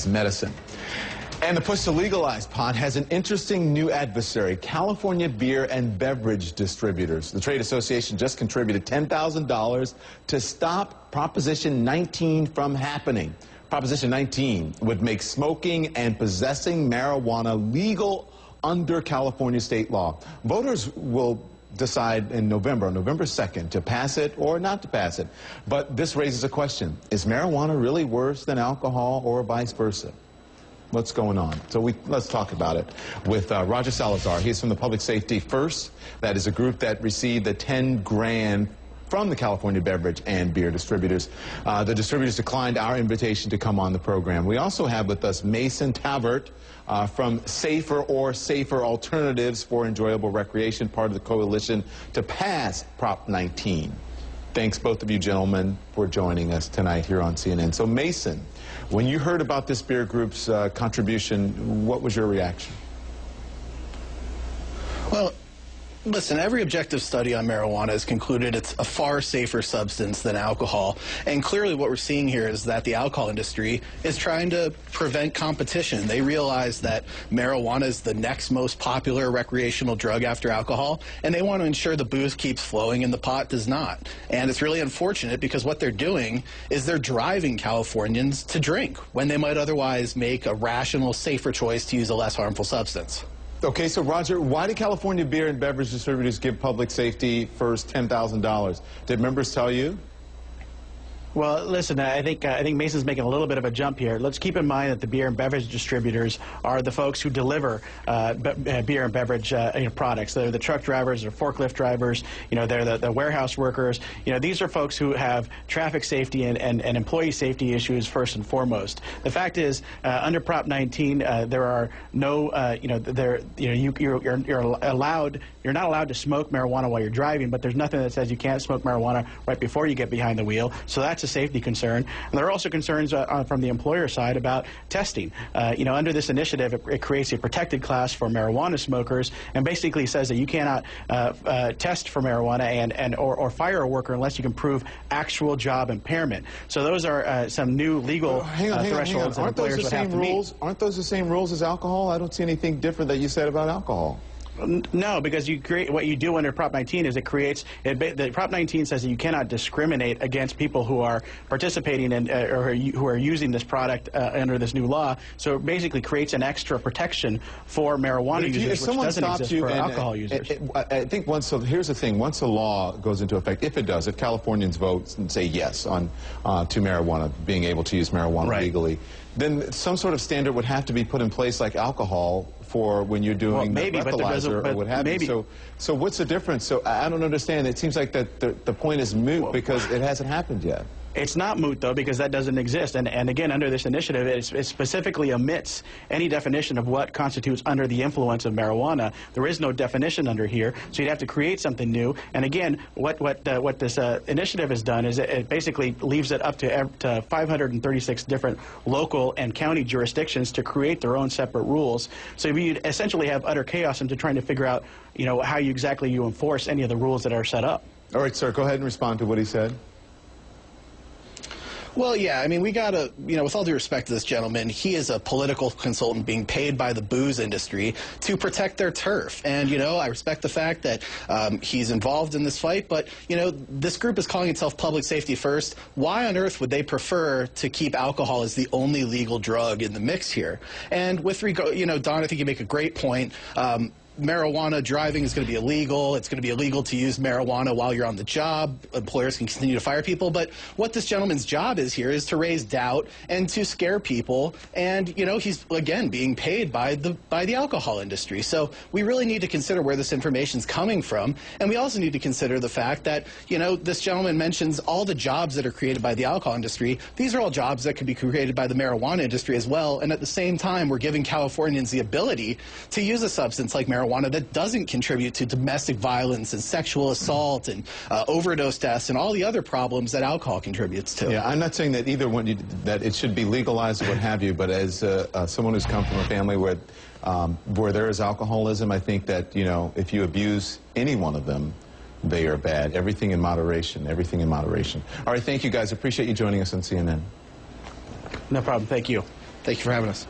medicine. And the push to legalize pot has an interesting new adversary, California beer and beverage distributors. The trade association just contributed $10,000 to stop Proposition 19 from happening. Proposition 19 would make smoking and possessing marijuana legal under California state law. Voters will decide in November, on November 2nd, to pass it or not to pass it. But this raises a question. Is marijuana really worse than alcohol or vice versa? What's going on? So let's talk about it with Roger Salazar. He's from the Public Safety First. That is a group that received the $10 grand from the California beverage and beer distributors. The distributors declined our invitation to come on the program. We also have with us Mason Tavert from Safer Alternatives for Enjoyable Recreation, part of the coalition to pass Prop 19. Thanks, both of you gentlemen, for joining us tonight here on CNN. So, Mason, when you heard about this beer group's contribution, what was your reaction? Well, listen, every objective study on marijuana has concluded it's a far safer substance than alcohol. And clearly what we're seeing here is that the alcohol industry is trying to prevent competition. They realize that marijuana is the next most popular recreational drug after alcohol, and they want to ensure the booze keeps flowing and the pot does not. And it's really unfortunate because what they're doing is they're driving Californians to drink when they might otherwise make a rational, safer choice to use a less harmful substance. Okay, so Roger, why did California beer and beverage distributors give Public Safety First $10,000? Did members tell you? Well, listen, I think Mason's making a little bit of a jump here. Let's keep in mind that the beer and beverage distributors are the folks who deliver beer and beverage products. They're the truck drivers, they're forklift drivers, they're the warehouse workers. These are folks who have traffic safety and employee safety issues first and foremost. The fact is, under Prop 19, there are no, you're not allowed to smoke marijuana while you're driving, but there's nothing that says you can't smoke marijuana right before you get behind the wheel. So that's a safety concern. And there are also concerns from the employer side about testing. Under this initiative, it creates a protected class for marijuana smokers and basically says that you cannot test for marijuana or fire a worker unless you can prove actual job impairment. So those are some new legal thresholds that employers would have to meet. Aren't those the same rules as alcohol? I don't see anything different that you said about alcohol. No, because what you do under Prop 19 is the Prop 19 says that you cannot discriminate against people who are participating in or who are using this product under this new law. So it basically creates an extra protection for marijuana users, which doesn't exist for alcohol users. I think here's the thing, once a law goes into effect, if Californians vote and say yes to marijuana, being able to use marijuana legally, then some sort of standard would have to be put in place like alcohol for when you're doing breathalyzer or what have you. So what's the difference? So I don't understand. It seems like that the point is moot because it hasn't happened yet. It's not moot, though, because that doesn't exist. And again, under this initiative, it specifically omits any definition of what constitutes under the influence of marijuana. There is no definition under here, so you'd have to create something new. And again, what this initiative has done is it basically leaves it up to 536 different local and county jurisdictions to create their own separate rules. So you'd essentially have utter chaos into trying to figure out, how exactly you enforce any of the rules that are set up. All right, sir, go ahead and respond to what he said. Well, yeah, I mean, we got to, with all due respect to this gentleman, he is a political consultant being paid by the booze industry to protect their turf. And, I respect the fact that he's involved in this fight, but, this group is calling itself Public Safety First. Why on earth would they prefer to keep alcohol as the only legal drug in the mix here? And with regard, Don, I think you make a great point. Marijuana driving is going to be illegal. It's going to be illegal to use marijuana while you're on the job. Employers can continue to fire people. But what this gentleman's job is here is to raise doubt and to scare people. And, he's, again, being paid by the alcohol industry. So we really need to consider where this information's coming from. And we also need to consider the fact that, this gentleman mentions all the jobs that are created by the alcohol industry. These are all jobs that could be created by the marijuana industry as well. And at the same time, we're giving Californians the ability to use a substance like marijuana that doesn't contribute to domestic violence and sexual assault and overdose deaths and all the other problems that alcohol contributes to. Yeah, I'm not saying that either one, that it should be legalized or what have you, but as someone who's come from a family where there is alcoholism, I think that, if you abuse any one of them, they are bad. Everything in moderation, everything in moderation. All right, thank you guys. Appreciate you joining us on CNN. No problem. Thank you. Thank you for having us.